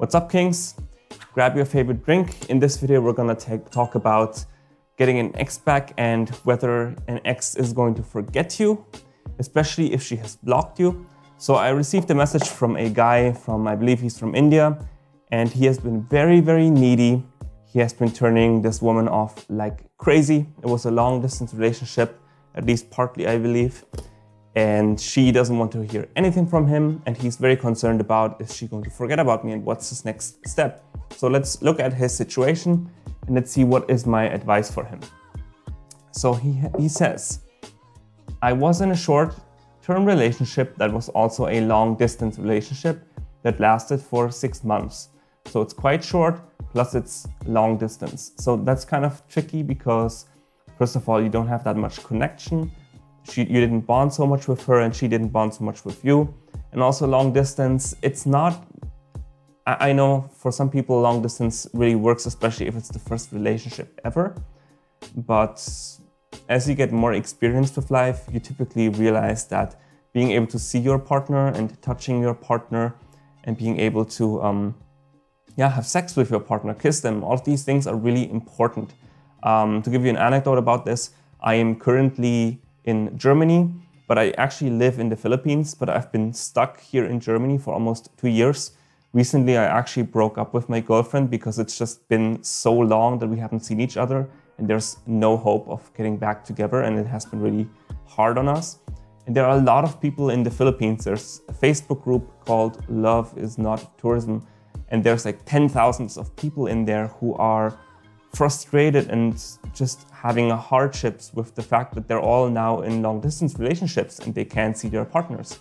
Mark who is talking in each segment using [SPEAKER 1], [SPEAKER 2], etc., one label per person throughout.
[SPEAKER 1] What's up, Kings? Grab your favorite drink. In this video, we're gonna talk about getting an ex back and whether an ex is going to forget you, especially if she has blocked you. So I received a message from a guy from, I believe he's from India, and he has been very, very needy. He has been turning this woman off like crazy. It was a long distance relationship, at least partly, I believe. And she doesn't want to hear anything from him. And he's very concerned about, is she going to forget about me and what's his next step? So let's look at his situation and let's see what is my advice for him. So he says, I was in a short-term relationship that was also a long-distance relationship that lasted for 6 months. So it's quite short, plus it's long distance. So that's kind of tricky because, first of all, you don't have that much connection. You didn't bond so much with her and she didn't bond so much with you. And also long distance, it's not, I know for some people long distance really works, especially if it's the first relationship ever. But as you get more experienced with life, you typically realize that being able to see your partner and touching your partner and being able to have sex with your partner, kiss them, all of these things are really important. To give you an anecdote about this, I am currently in Germany, but I actually live in the Philippines, but I've been stuck here in Germany for almost 2 years. Recently, I actually broke up with my girlfriend because it's just been so long that we haven't seen each other and there's no hope of getting back together, and it has been really hard on us. And there are a lot of people in the Philippines. There's a Facebook group called Love is Not Tourism, and there's like 10,000s of people in there who are frustrated and just having hardships with the fact that they're all now in long distance relationships and they can't see their partners.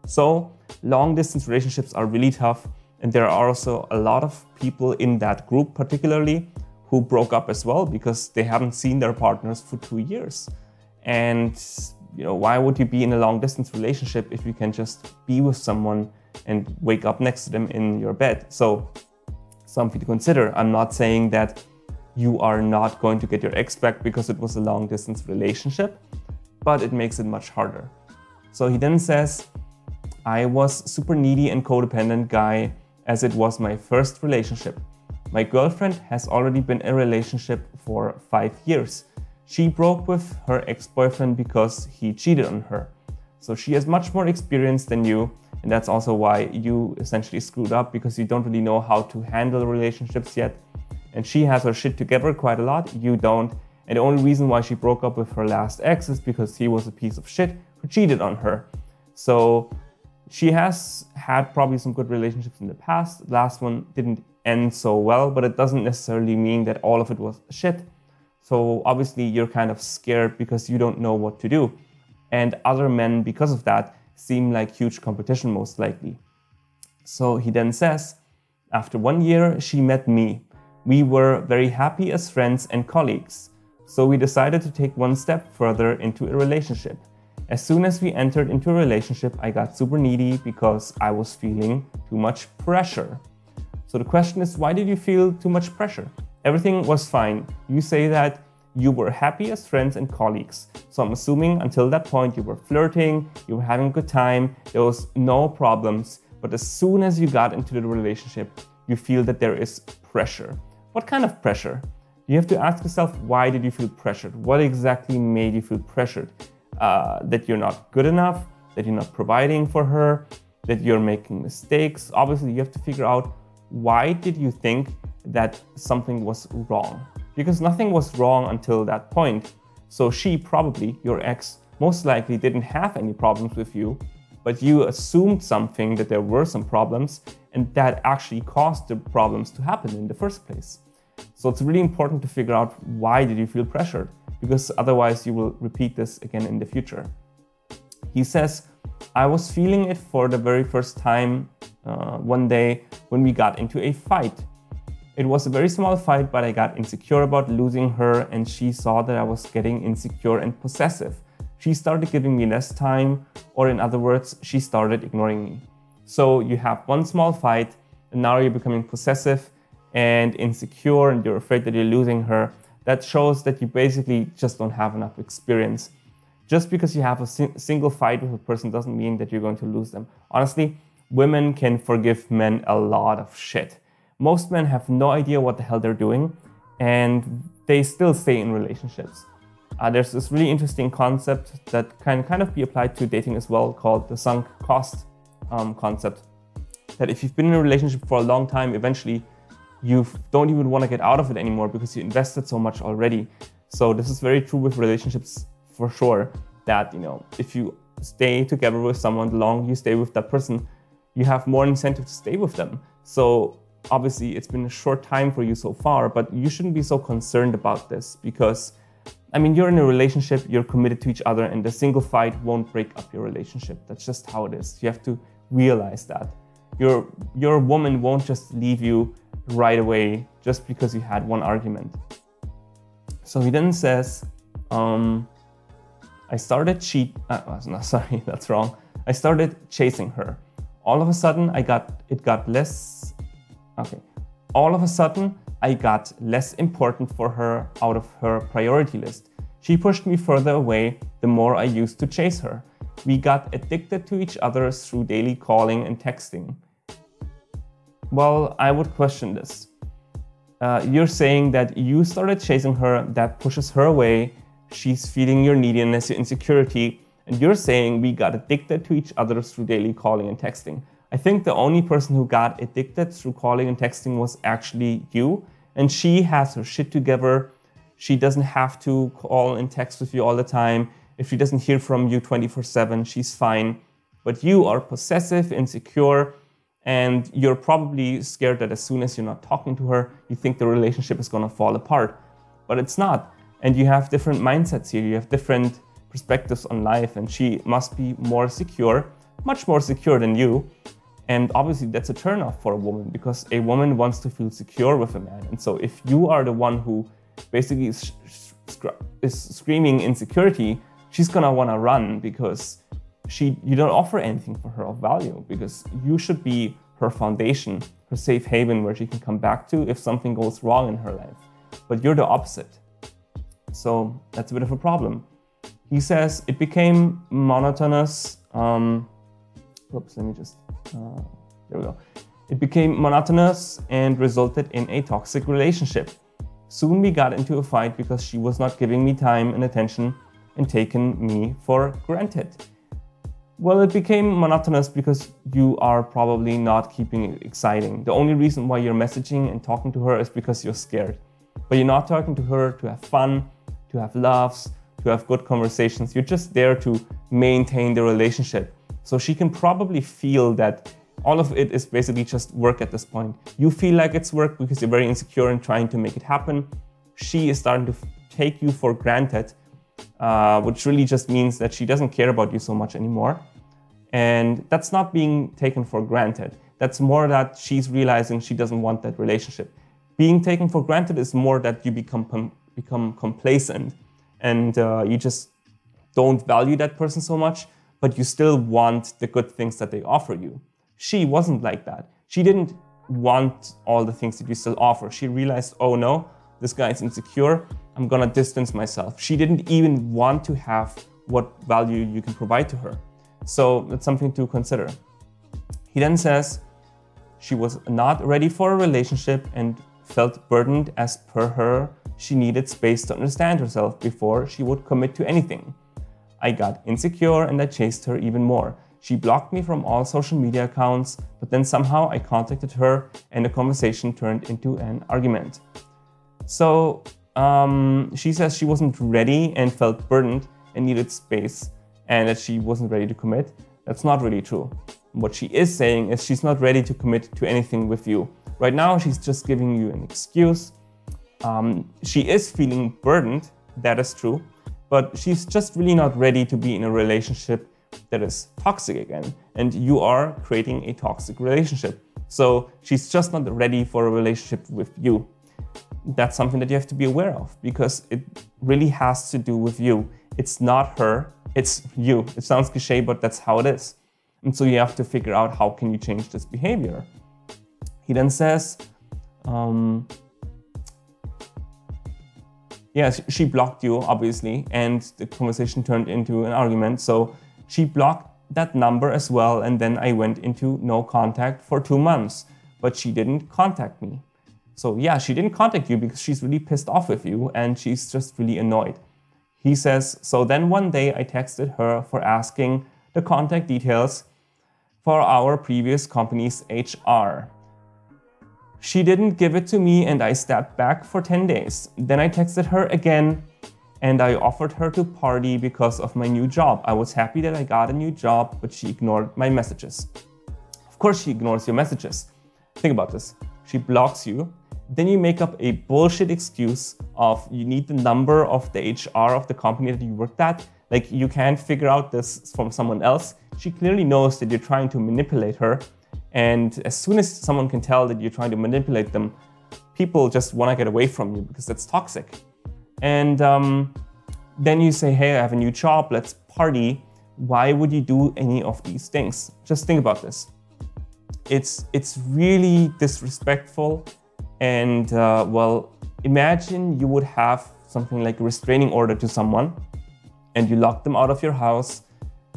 [SPEAKER 1] So long distance relationships are really tough, and there are also a lot of people in that group particularly who broke up as well because they haven't seen their partners for 2 years. And why would you be in a long distance relationship if you can just be with someone and wake up next to them in your bed? So something to consider. I'm not saying that you are not going to get your ex back because it was a long distance relationship, but it makes it much harder. So he then says, I was super needy and codependent guy as it was my first relationship. My girlfriend has already been in a relationship for 5 years. She broke with her ex-boyfriend because he cheated on her. So she has much more experience than you, and that's also why you essentially screwed up, because you don't really know how to handle relationships yet. And she has her shit together quite a lot, you don't. And the only reason why she broke up with her last ex is because he was a piece of shit who cheated on her. So she has had probably some good relationships in the past. The last one didn't end so well, but it doesn't necessarily mean that all of it was shit. So obviously you're kind of scared because you don't know what to do. And other men, because of that, seem like huge competition most likely. So he then says, after 1 year, she met me. We were very happy as friends and colleagues. So we decided to take one step further into a relationship. As soon as we entered into a relationship, I got super needy because I was feeling too much pressure. So the question is, why did you feel too much pressure? Everything was fine. You say that you were happy as friends and colleagues. So I'm assuming until that point you were flirting, you were having a good time, there was no problems. But as soon as you got into the relationship, you feel that there is pressure. What kind of pressure? You have to ask yourself, why did you feel pressured? What exactly made you feel pressured? That you're not good enough, that you're not providing for her, that you're making mistakes. Obviously, you have to figure out, why did you think that something was wrong? Because nothing was wrong until that point. So she probably, your ex, most likely didn't have any problems with you, but you assumed something, that there were some problems, and that actually caused the problems to happen in the first place. So it's really important to figure out, why did you feel pressured? Because otherwise you will repeat this again in the future. He says, I was feeling it for the very first time one day when we got into a fight. It was a very small fight, but I got insecure about losing her, and she saw that I was getting insecure and possessive. She started giving me less time, or in other words, she started ignoring me. So you have one small fight, and now you're becoming possessive and insecure, and you're afraid that you're losing her. That shows that you basically just don't have enough experience. Just because you have a single fight with a person doesn't mean that you're going to lose them. Honestly, women can forgive men a lot of shit. Most men have no idea what the hell they're doing, and they still stay in relationships. There's this really interesting concept that can kind of be applied to dating as well, called the sunk cost concept. That if you've been in a relationship for a long time, eventually you don't even want to get out of it anymore because you invested so much already. So this is very true with relationships for sure, that, you know, if you stay together with someone, the longer you stay with that person, you have more incentive to stay with them. So obviously it's been a short time for you so far, but you shouldn't be so concerned about this because, I mean, you're in a relationship, you're committed to each other, and a single fight won't break up your relationship. That's just how it is. You have to realize that. Your woman won't just leave you right away just because you had one argument. So he then says, I started that's wrong. I started chasing her. All of a sudden, I got less important for her out of her priority list. She pushed me further away the more I used to chase her. We got addicted to each other through daily calling and texting. Well, I would question this. You're saying that you started chasing her, that pushes her away, she's feeling your neediness, your insecurity, and you're saying we got addicted to each other through daily calling and texting. I think the only person who got addicted through calling and texting was actually you, and she has her shit together. She doesn't have to call and text with you all the time. If she doesn't hear from you 24/7, she's fine. But you are possessive, insecure, and you're probably scared that as soon as you're not talking to her, you think the relationship is gonna fall apart. But it's not. And you have different mindsets here. You have different perspectives on life, and she must be more secure, much more secure than you. And obviously that's a turnoff for a woman, because a woman wants to feel secure with a man. And so if you are the one who basically is screaming insecurity, she's gonna wanna run, because you don't offer anything for her of value, because you should be her foundation, her safe haven where she can come back to if something goes wrong in her life. But you're the opposite. So that's a bit of a problem. He says it became monotonous. There we go. It became monotonous and resulted in a toxic relationship. Soon we got into a fight because she was not giving me time and attention and taking me for granted. Well, it became monotonous because you are probably not keeping it exciting. The only reason why you're messaging and talking to her is because you're scared. But you're not talking to her to have fun, to have laughs, to have good conversations. You're just there to maintain the relationship. So she can probably feel that all of it is basically just work at this point. You feel like it's work because you're very insecure and trying to make it happen. She is starting to take you for granted, which really just means that she doesn't care about you so much anymore. And that's not being taken for granted. That's more that she's realizing she doesn't want that relationship. Being taken for granted is more that you become complacent, and you just don't value that person so much, but you still want the good things that they offer you. She wasn't like that. She didn't want all the things that you still offer. She realized, oh no, this guy is insecure, I'm gonna distance myself. She didn't even want to have what value you can provide to her. So that's something to consider. He then says she was not ready for a relationship and felt burdened. As per her, she needed space to understand herself before she would commit to anything. I got insecure and I chased her even more. She blocked me from all social media accounts, but then somehow I contacted her and the conversation turned into an argument. So she says she wasn't ready and felt burdened and needed space, and that she wasn't ready to commit. That's not really true. What she is saying is she's not ready to commit to anything with you. Right now, she's just giving you an excuse. She is feeling burdened, that is true, but she's just really not ready to be in a relationship that is toxic again. And you are creating a toxic relationship. So she's just not ready for a relationship with you. That's something that you have to be aware of, because it really has to do with you. It's not her, it's you. It sounds cliche, but that's how it is. And so you have to figure out how can you change this behavior. He then says, yes, she blocked you, obviously, and the conversation turned into an argument. So she blocked that number as well, and then I went into no contact for 2 months, but she didn't contact me. So yeah, she didn't contact you because she's really pissed off with you and she's just really annoyed. He says, so then one day I texted her for asking the contact details for our previous company's HR. She didn't give it to me and I stepped back for 10 days. Then I texted her again and I offered her to party because of my new job. I was happy that I got a new job, but she ignored my messages. Of course she ignores your messages. Think about this. She blocks you. Then you make up a bullshit excuse of you need the number of the HR of the company that you worked at. Like you can't figure out this from someone else. She clearly knows that you're trying to manipulate her. And as soon as someone can tell that you're trying to manipulate them, people just want to get away from you because that's toxic. And then you say, hey, I have a new job, let's party. Why would you do any of these things? Just think about this. It's really disrespectful. And well, imagine you would have something like a restraining order to someone and you lock them out of your house,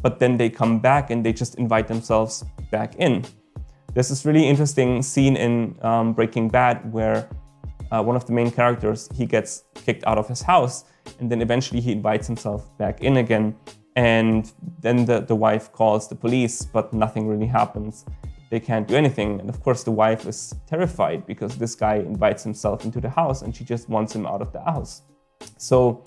[SPEAKER 1] but then they come back and they just invite themselves back in. There's this really interesting scene in Breaking Bad where one of the main characters, he gets kicked out of his house and then eventually he invites himself back in again. And then the wife calls the police, but nothing really happens. They can't do anything. And of course the wife is terrified because this guy invites himself into the house and she just wants him out of the house. So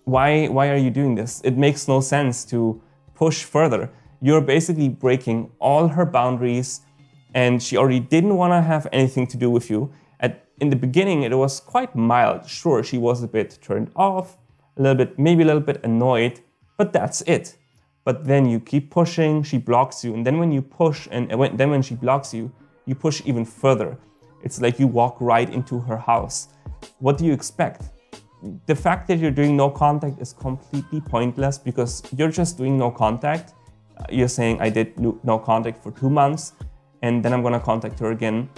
[SPEAKER 1] why are you doing this? It makes no sense to push further. You're basically breaking all her boundaries and she already didn't want to have anything to do with you. In the beginning, it was quite mild. Sure, she was a bit turned off, maybe a little bit annoyed, but that's it. But then you keep pushing, she blocks you, and then when you push, then when she blocks you, you push even further. It's like you walk right into her house. What do you expect? The fact that you're doing no contact is completely pointless because you're just doing no contact. You're saying, I did no contact for 2 months, and then I'm gonna contact her again.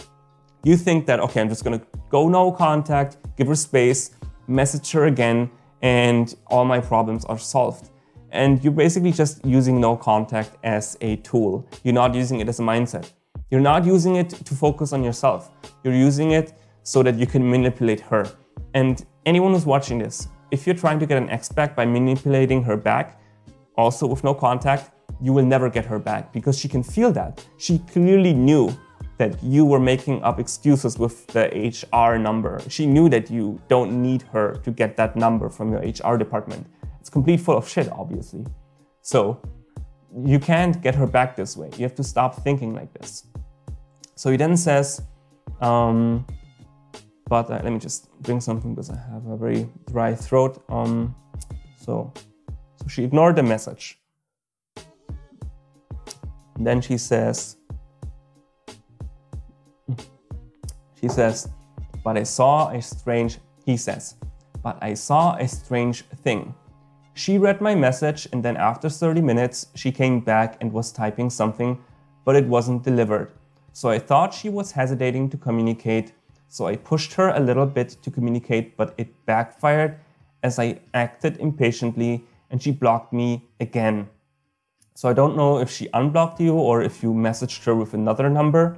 [SPEAKER 1] You think that, okay, I'm just gonna go no contact, give her space, message her again, and all my problems are solved. And you're basically just using no contact as a tool. You're not using it as a mindset. You're not using it to focus on yourself. You're using it so that you can manipulate her. And anyone who's watching this, if you're trying to get an ex back by manipulating her back, also with no contact, you will never get her back because she can feel that. She clearly knew that you were making up excuses with the HR number. She knew that you don't need her to get that number from your HR department. It's complete full of shit, obviously. So you can't get her back this way. You have to stop thinking like this. So he then says, let me just drink something because I have a very dry throat. So she ignored the message. And then she says, but I saw a strange thing. She read my message and then after 30 minutes, she came back and was typing something, but it wasn't delivered. So I thought she was hesitating to communicate. So I pushed her a little bit to communicate, but it backfired as I acted impatiently and she blocked me again. So I don't know if she unblocked you or if you messaged her with another number,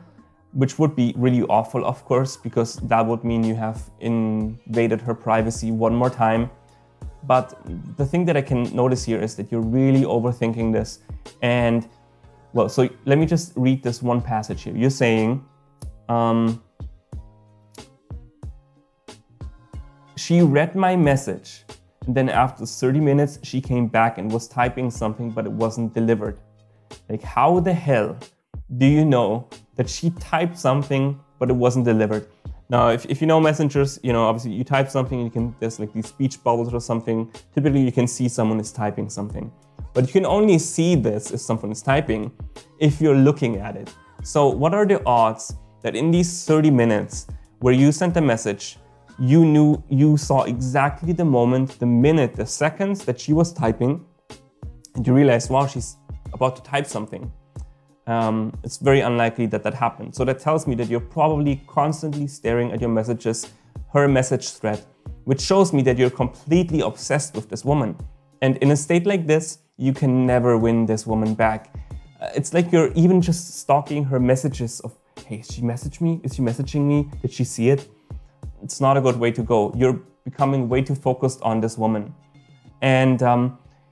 [SPEAKER 1] which would be really awful, of course, because that would mean you have invaded her privacy one more time. But the thing that I can notice here is that you're really overthinking this. And well, so let me just read this one passage here. You're saying, she read my message and then after 30 minutes, she came back and was typing something, but it wasn't delivered. Like, how the hell do you know that she typed something, but it wasn't delivered? Now, if you know messengers, you know, obviously you type something, you can, there's like these speech bubbles or something. Typically you can see someone is typing something, but you can only see this if someone is typing if you're looking at it. So what are the odds that in these 30 minutes where you sent a message, you saw exactly the moment, the minute, the seconds that she was typing, and you realized, wow, she's about to type something. It's very unlikely that that happened. So that tells me that you're probably constantly staring at your messages, her message thread, which shows me that you're completely obsessed with this woman. And in a state like this, you can never win this woman back. It's like you're even just stalking her messages of, hey, she messaged me? Is she messaging me? Did she see it? It's not a good way to go. You're becoming way too focused on this woman. And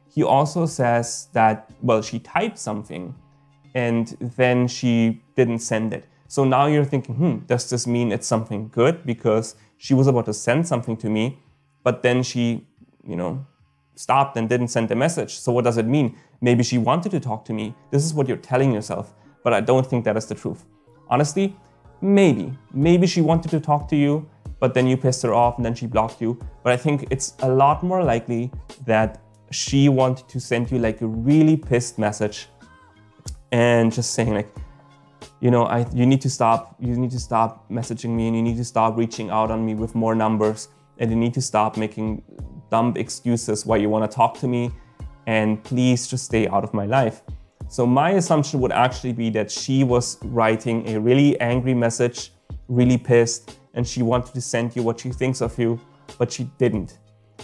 [SPEAKER 1] he also says that, well, she typed something and then she didn't send it. So now you're thinking, does this mean it's something good? Because she was about to send something to me, but then she, stopped and didn't send a message. So what does it mean? Maybe she wanted to talk to me. This is what you're telling yourself, but I don't think that is the truth. Honestly, maybe she wanted to talk to you, but then you pissed her off and then she blocked you. But I think it's a lot more likely that she wanted to send you like a really pissed message and just saying like, you need to stop messaging me, and you need to stop reaching out on me with more numbers, and you need to stop making dumb excuses why you want to talk to me, and please just stay out of my life. So my assumption would actually be that she was writing a really angry message, really pissed, and she wanted to send you what she thinks of you, but she didn't.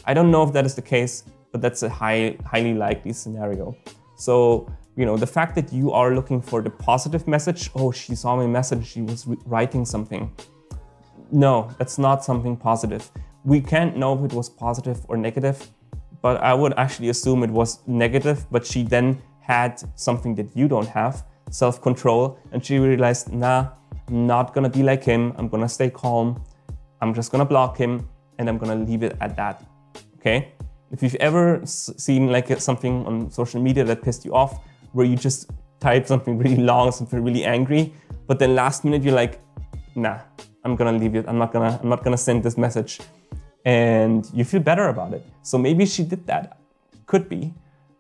[SPEAKER 1] I don't know if that is the case, but that's a highly likely scenario. So, the fact that you are looking for the positive message, oh, she saw my message, she was writing something. No, that's not something positive. We can't know if it was positive or negative, but I would actually assume it was negative, but she then had something that you don't have, self-control, and she realized, nah, I'm not gonna be like him, I'm gonna stay calm, I'm just gonna block him, and I'm gonna leave it at that, okay? If you've ever seen like something on social media that pissed you off, where you just type something really long, something really angry, but then last minute you're like, nah, I'm gonna leave it, I'm not gonna send this message, and you feel better about it. So maybe she did that, could be.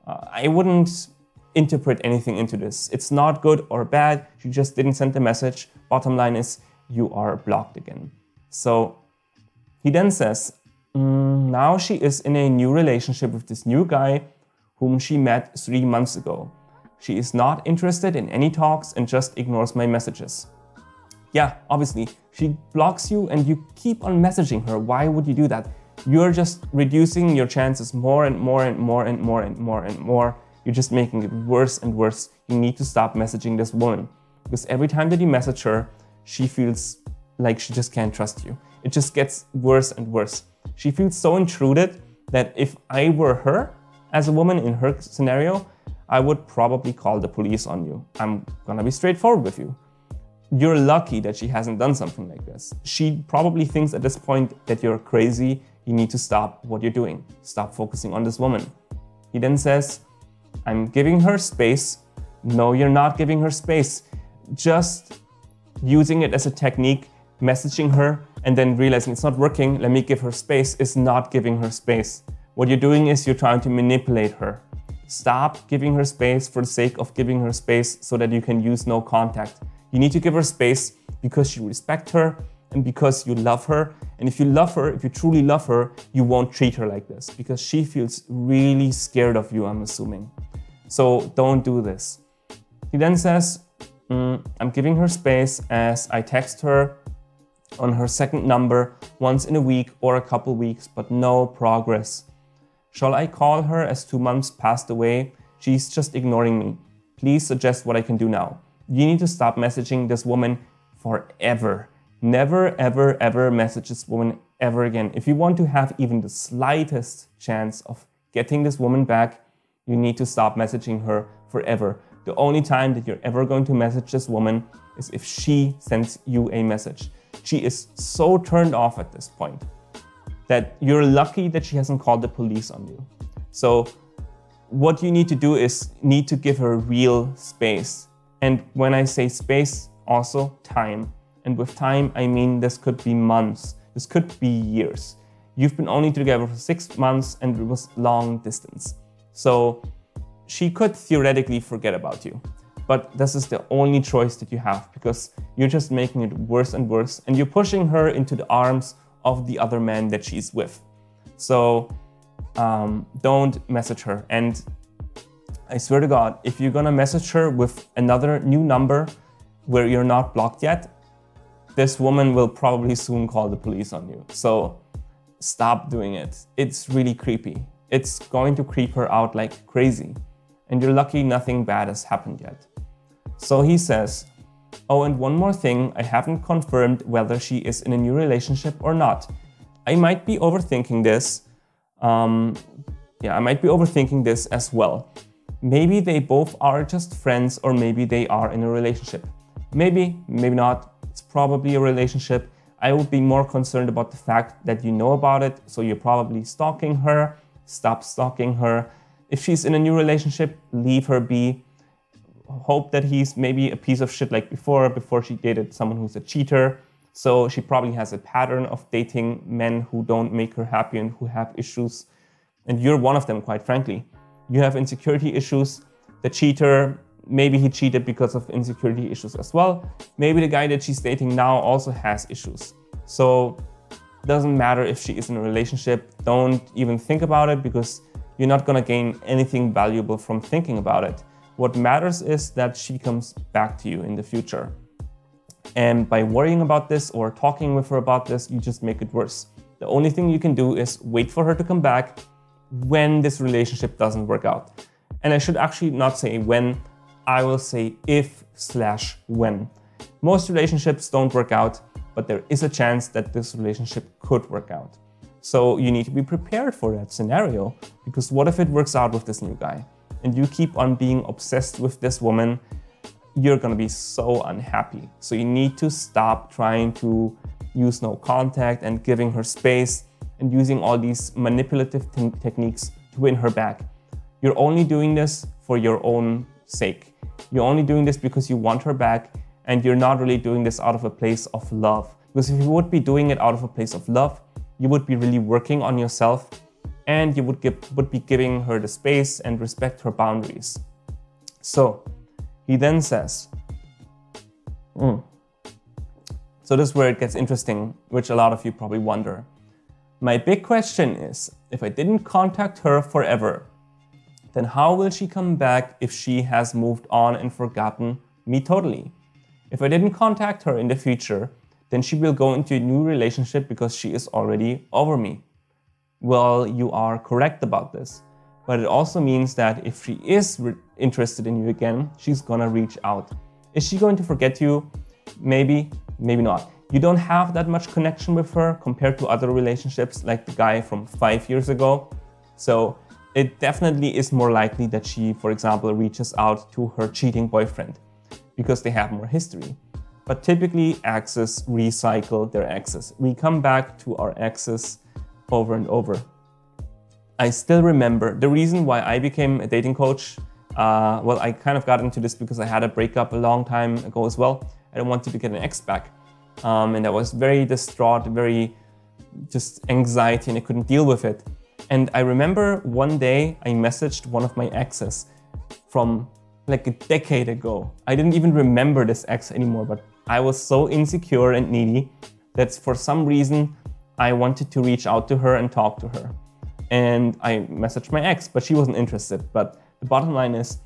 [SPEAKER 1] I wouldn't interpret anything into this. It's not good or bad, she just didn't send the message. Bottom line is, you are blocked again. So he then says, now she is in a new relationship with this new guy whom she met 3 months ago. She is not interested in any talks and just ignores my messages. Yeah, obviously, she blocks you and you keep on messaging her. Why would you do that? You're just reducing your chances more and more and more and more and more and more. You're just making it worse and worse. You need to stop messaging this woman, because every time that you message her, she feels like she just can't trust you. It just gets worse and worse. She feels so intruded that if I were her, as a woman in her scenario, I would probably call the police on you. I'm gonna be straightforward with you. You're lucky that she hasn't done something like this. She probably thinks at this point that you're crazy. You need to stop what you're doing. Stop focusing on this woman. He then says, I'm giving her space. No, you're not giving her space. Just using it as a technique, messaging her, and then realizing it's not working, let me give her space, is not giving her space. What you're doing is you're trying to manipulate her. Stop giving her space for the sake of giving her space so that you can use no contact. You need to give her space because you respect her and because you love her. And if you love her, if you truly love her, you won't treat her like this, because she feels really scared of you, I'm assuming. So don't do this. He then says, I'm giving her space as I text her on her second number once in a week or a couple weeks, but no progress. Shall I call her as 2 months passed away? She's just ignoring me. Please suggest what I can do now. You need to stop messaging this woman forever. Never, ever, ever message this woman ever again. If you want to have even the slightest chance of getting this woman back, you need to stop messaging her forever. The only time that you're ever going to message this woman is if she sends you a message. She is so turned off at this point that you're lucky that she hasn't called the police on you. So what you need to do is need to give her real space. And when I say space, also time. And with time, I mean this could be months, this could be years. You've been only together for 6 months and it was long distance. So she could theoretically forget about you. But this is the only choice that you have, because you're just making it worse and worse, and you're pushing her into the arms of the other man that she's with. So don't message her. And I swear to God, if you're gonna message her with another new number where you're not blocked yet, this woman will probably soon call the police on you. So stop doing it. It's really creepy. It's going to creep her out like crazy. and you're lucky nothing bad has happened yet. So he says, oh, and one more thing, I haven't confirmed whether she is in a new relationship or not. I might be overthinking this. I might be overthinking this as well. Maybe they both are just friends, or maybe they are in a relationship. Maybe, maybe not. It's probably a relationship. I would be more concerned about the fact that you know about it, so you're probably stalking her. Stop stalking her. If she's in a new relationship, leave her be. Hope that he's maybe a piece of shit like before she dated someone who's a cheater. So she probably has a pattern of dating men who don't make her happy and who have issues. And you're one of them, quite frankly. You have insecurity issues. The cheater, maybe he cheated because of insecurity issues as well. Maybe the guy that she's dating now also has issues. So it doesn't matter if she is in a relationship. Don't even think about it, because you're not gonna gain anything valuable from thinking about it. What matters is that she comes back to you in the future. And by worrying about this or talking with her about this, you just make it worse. The only thing you can do is wait for her to come back when this relationship doesn't work out. And I should actually not say when, I will say if/when. Most relationships don't work out, but there is a chance that this relationship could work out. So you need to be prepared for that scenario, because what if it works out with this new guy and you keep on being obsessed with this woman? You're gonna be so unhappy. So you need to stop trying to use no contact and giving her space and using all these manipulative techniques to win her back. You're only doing this for your own sake. You're only doing this because you want her back, and you're not really doing this out of a place of love. Because if you would be doing it out of a place of love, you would be really working on yourself, and you would be giving her the space and respect her boundaries. So he then says, so this is where it gets interesting, which a lot of you probably wonder. My big question is, if I didn't contact her forever, then how will she come back if she has moved on and forgotten me totally? If I didn't contact her in the future, then she will go into a new relationship because she is already over me. Well, you are correct about this. But it also means that if she is interested in you again, she's gonna reach out. Is she going to forget you? Maybe, maybe not. You don't have that much connection with her compared to other relationships like the guy from 5 years ago. So it definitely is more likely that she, for example, reaches out to her cheating boyfriend because they have more history. But typically, exes recycle their exes. We come back to our exes over and over. I still remember the reason why I became a dating coach. Well, I kind of got into this because I had a breakup a long time ago as well. I wanted to get an ex back. And I was very distraught, very just anxiety, and I couldn't deal with it. And I remember one day I messaged one of my exes from like a decade ago. I didn't even remember this ex anymore, but I was so insecure and needy that for some reason I wanted to reach out to her and talk to her. And I messaged my ex, but she wasn't interested. But the bottom line is,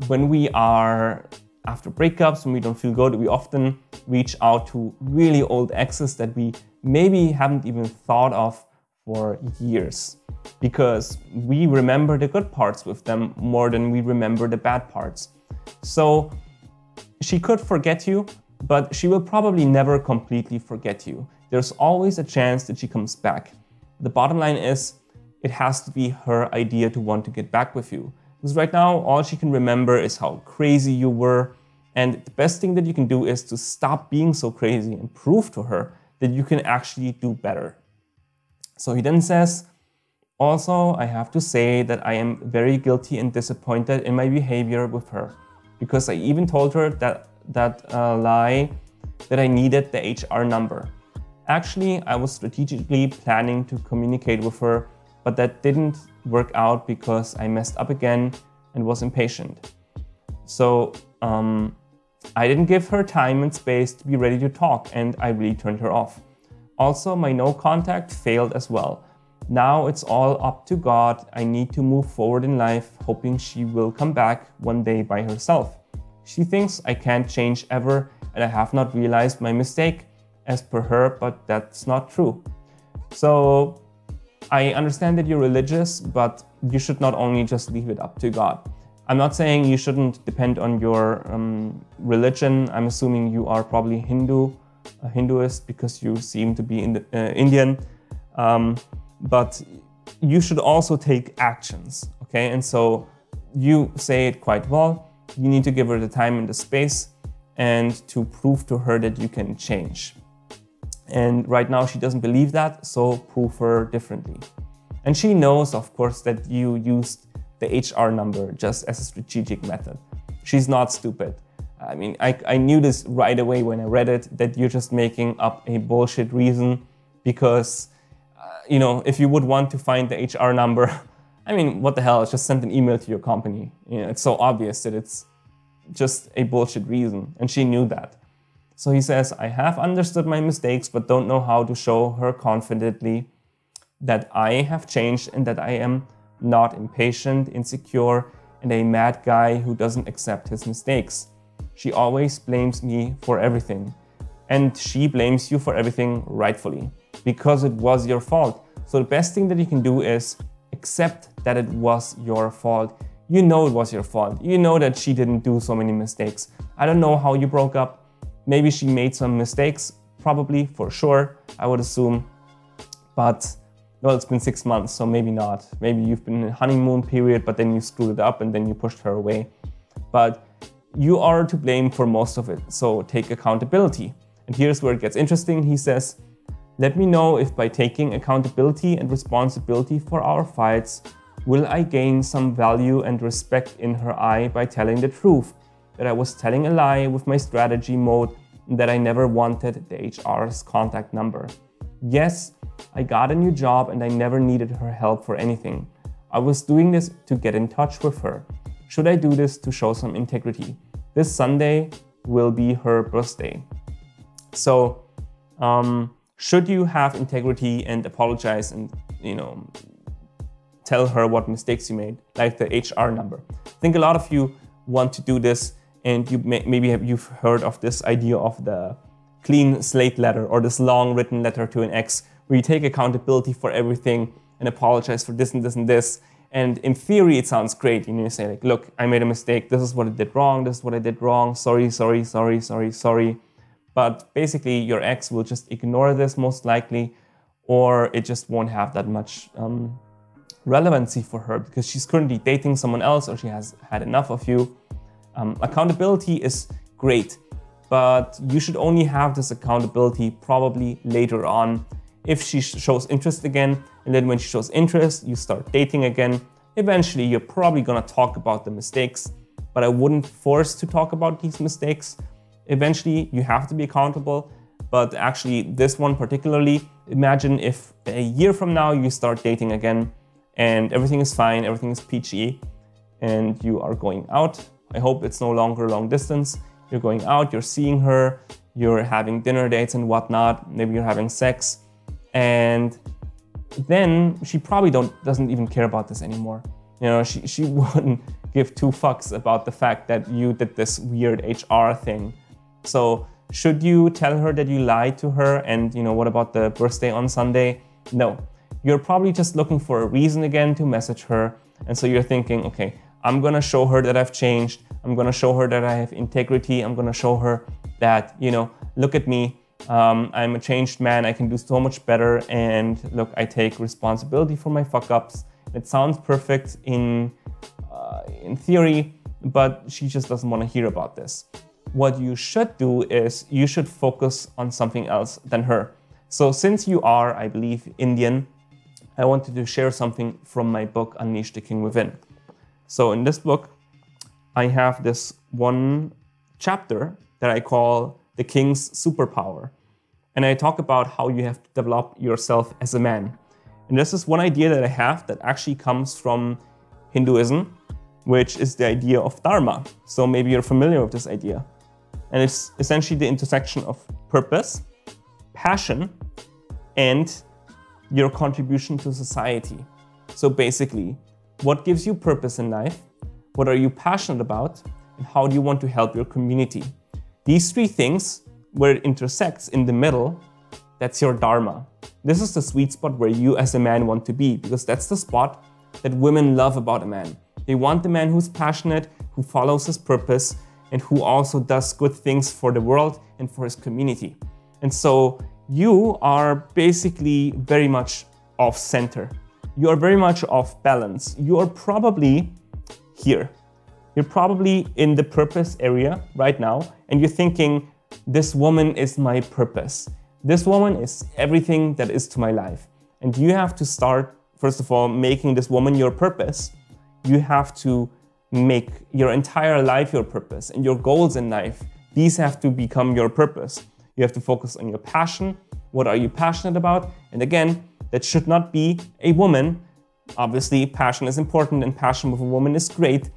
[SPEAKER 1] when we are after breakups, when we don't feel good, we often reach out to really old exes that we maybe haven't even thought of for years, because we remember the good parts with them more than we remember the bad parts. So she could forget you, but she will probably never completely forget you. There's always a chance that she comes back. The bottom line is, it has to be her idea to want to get back with you. Because right now, all she can remember is how crazy you were. And the best thing that you can do is to stop being so crazy and prove to her that you can actually do better. So he then says, also, I have to say that I am very guilty and disappointed in my behavior with her, because I even told her that lie that I needed the HR number. Actually, I was strategically planning to communicate with her, but that didn't work out because I messed up again and was impatient. So I didn't give her time and space to be ready to talk, and I really turned her off. Also, my no contact failed as well. Now it's all up to God. I need to move forward in life, hoping she will come back one day by herself. She thinks I can't change ever, and I have not realized my mistake, as per her, but that's not true. So I understand that you're religious, but you should not only just leave it up to God. I'm not saying you shouldn't depend on your religion. I'm assuming you are probably a Hinduist, because you seem to be Indian. But you should also take actions, okay? And so you say it quite well. You need to give her the time and the space and to prove to her that you can change. And right now she doesn't believe that, so prove her differently. And she knows, of course, that you used the HR number just as a strategic method. She's not stupid. I mean, I knew this right away when I read it, that you're just making up a bullshit reason because, you know, if you would want to find the HR number, I mean, what the hell, just send an email to your company. You know, it's so obvious that it's just a bullshit reason, and she knew that. So he says, I have understood my mistakes, but don't know how to show her confidently that I have changed and that I am not impatient, insecure, and a mad guy who doesn't accept his mistakes. She always blames me for everything, and she blames you for everything rightfully, because it was your fault. So the best thing that you can do is accept that it was your fault. You know it was your fault. You know that she didn't do so many mistakes. I don't know how you broke up. Maybe she made some mistakes, probably, for sure, I would assume. But, well, it's been 6 months, so maybe not. Maybe you've been in a honeymoon period, but then you screwed it up and then you pushed her away. But you are to blame for most of it, so take accountability. And here's where it gets interesting. He says, let me know if by taking accountability and responsibility for our fights, will I gain some value and respect in her eye by telling the truth, that I was telling a lie with my strategy mode, and that I never wanted the HR's contact number. Yes, I got a new job and I never needed her help for anything. I was doing this to get in touch with her. Should I do this to show some integrity? This Sunday will be her birthday. So, should you have integrity and apologize and, you know, tell her what mistakes you made, like the HR number? I think a lot of you want to do this, and you've heard of this idea of the clean slate letter, or this long written letter to an ex, where you take accountability for everything and apologize for this and this and this. And in theory, it sounds great. You know, you say like, look, I made a mistake. This is what I did wrong. This is what I did wrong. Sorry, sorry, sorry, sorry, sorry. But basically, your ex will just ignore this most likely, or it just won't have that much relevancy for her because she's currently dating someone else, or she has had enough of you. Accountability is great, but you should only have this accountability probably later on if she shows interest again. And then when she shows interest, you start dating again. Eventually, you're probably gonna talk about the mistakes, but I wouldn't force to talk about these mistakes. Eventually, you have to be accountable, but actually this one particularly, imagine if a year from now you start dating again and everything is fine, everything is peachy, and you are going out. I hope it's no longer long distance. You're going out, you're seeing her, you're having dinner dates and whatnot, maybe you're having sex, and then she probably doesn't even care about this anymore. You know, she wouldn't give 2 fucks about the fact that you did this weird HR thing. So should you tell her that you lied to her and, you know, what about the birthday on Sunday? No. You're probably just looking for a reason again to message her. And so you're thinking, okay, I'm gonna show her that I've changed. I'm gonna show her that I have integrity. I'm gonna show her that, you know, look at me. I'm a changed man. I can do so much better. And look, I take responsibility for my fuck-ups. It sounds perfect in theory, but she just doesn't want to hear about this. What you should do is you should focus on something else than her. So since you are, I believe, Indian, I wanted to share something from my book, Unleash the King Within. So in this book, I have this one chapter that I call The King's Superpower. And I talk about how you have to develop yourself as a man. And this is one idea that I have that actually comes from Hinduism, which is the idea of Dharma. So maybe you're familiar with this idea. And it's essentially the intersection of purpose, passion, and your contribution to society. So basically, what gives you purpose in life? What are you passionate about? And how do you want to help your community? These 3 things, where it intersects in the middle, that's your Dharma. This is the sweet spot where you as a man want to be, because that's the spot that women love about a man. They want the man who's passionate, who follows his purpose, and who also does good things for the world and for his community. And so you are basically very much off center. You are very much off balance. You are probably here. You're probably in the purpose area right now, and you're thinking, this woman is my purpose. This woman is everything that is to my life. And you have to start, first of all, making this woman your purpose. You have to make your entire life your purpose, and your goals in life, these have to become your purpose. You have to focus on your passion. What are you passionate about? And again, that should not be a woman. Obviously, passion is important, and passion with a woman is great,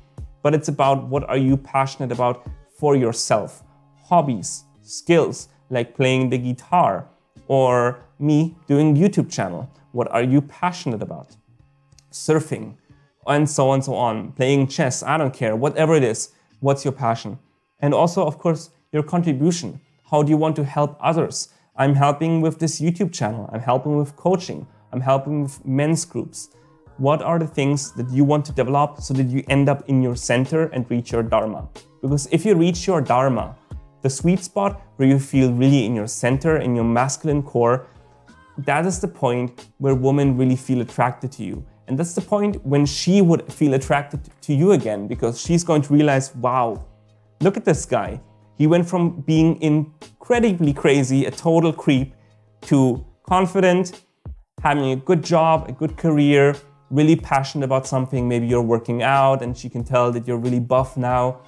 [SPEAKER 1] but it's about what are you passionate about for yourself. Hobbies, skills, like playing the guitar, or me doing YouTube channel. What are you passionate about? Surfing, and so on and so on. Playing chess, I don't care, whatever it is, what's your passion? And also, of course, your contribution. How do you want to help others? I'm helping with this YouTube channel. I'm helping with coaching. I'm helping with men's groups. What are the things that you want to develop so that you end up in your center and reach your dharma? Because if you reach your dharma, the sweet spot where you feel really in your center, in your masculine core, that is the point where women really feel attracted to you. And that's the point when she would feel attracted to you again, because she's going to realize, wow, look at this guy. He went from being incredibly crazy, a total creep, to confident, having a good job, a good career, really passionate about something. Maybe you're working out and she can tell that you're really buff now.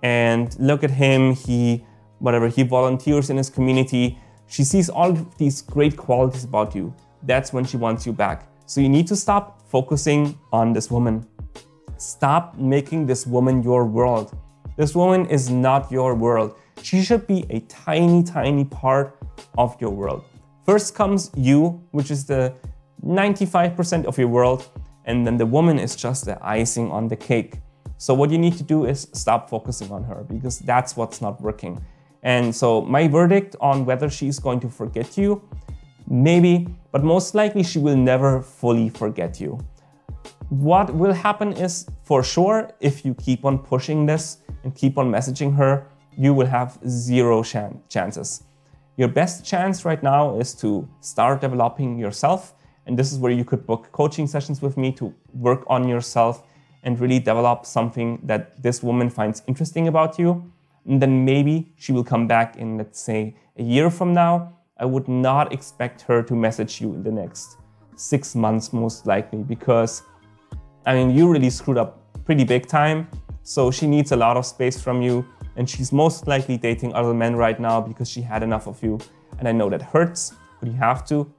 [SPEAKER 1] And look at him, he volunteers in his community. She sees all of these great qualities about you. That's when she wants you back. So you need to stop focusing on this woman. Stop making this woman your world. This woman is not your world. She should be a tiny, tiny part of your world. First comes you, which is the 95% of your world, and then the woman is just the icing on the cake. So what you need to do is stop focusing on her, because that's what's not working. And so my verdict on whether she's going to forget you, maybe, but most likely she will never fully forget you. What will happen is, for sure, if you keep on pushing this and keep on messaging her, you will have zero chances. Your best chance right now is to start developing yourself. And this is where you could book coaching sessions with me to work on yourself and really develop something that this woman finds interesting about you. And then maybe she will come back in, let's say, a year from now. I would not expect her to message you in the next 6 months, most likely, because, I mean, you really screwed up pretty big time. So she needs a lot of space from you. And she's most likely dating other men right now because she had enough of you. And I know that hurts, but you have to,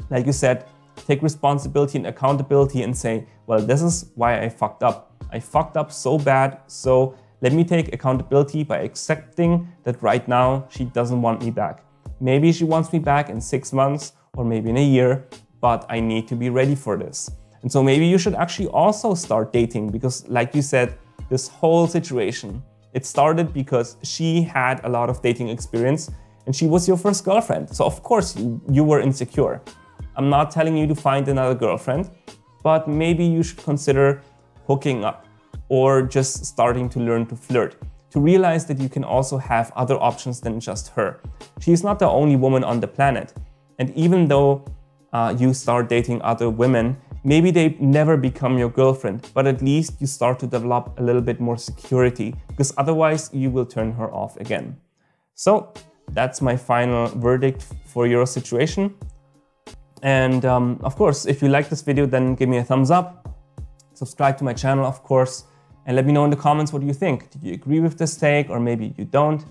[SPEAKER 1] like you said, take responsibility and accountability and say, well, this is why I fucked up. I fucked up so bad, so let me take accountability by accepting that right now she doesn't want me back. Maybe she wants me back in 6 months or maybe in a year, but I need to be ready for this. And so maybe you should actually also start dating, because like you said, this whole situation, it started because she had a lot of dating experience and she was your first girlfriend. So of course you were insecure. I'm not telling you to find another girlfriend, but maybe you should consider hooking up or just starting to learn to flirt, to realize that you can also have other options than just her. She's not the only woman on the planet. And even though you start dating other women, maybe they never become your girlfriend, but at least you start to develop a little bit more security, because otherwise you will turn her off again. So that's my final verdict for your situation. And of course, if you like this video, then give me a thumbs up, subscribe to my channel, of course, and let me know in the comments what you think. Do you agree with this take, or maybe you don't?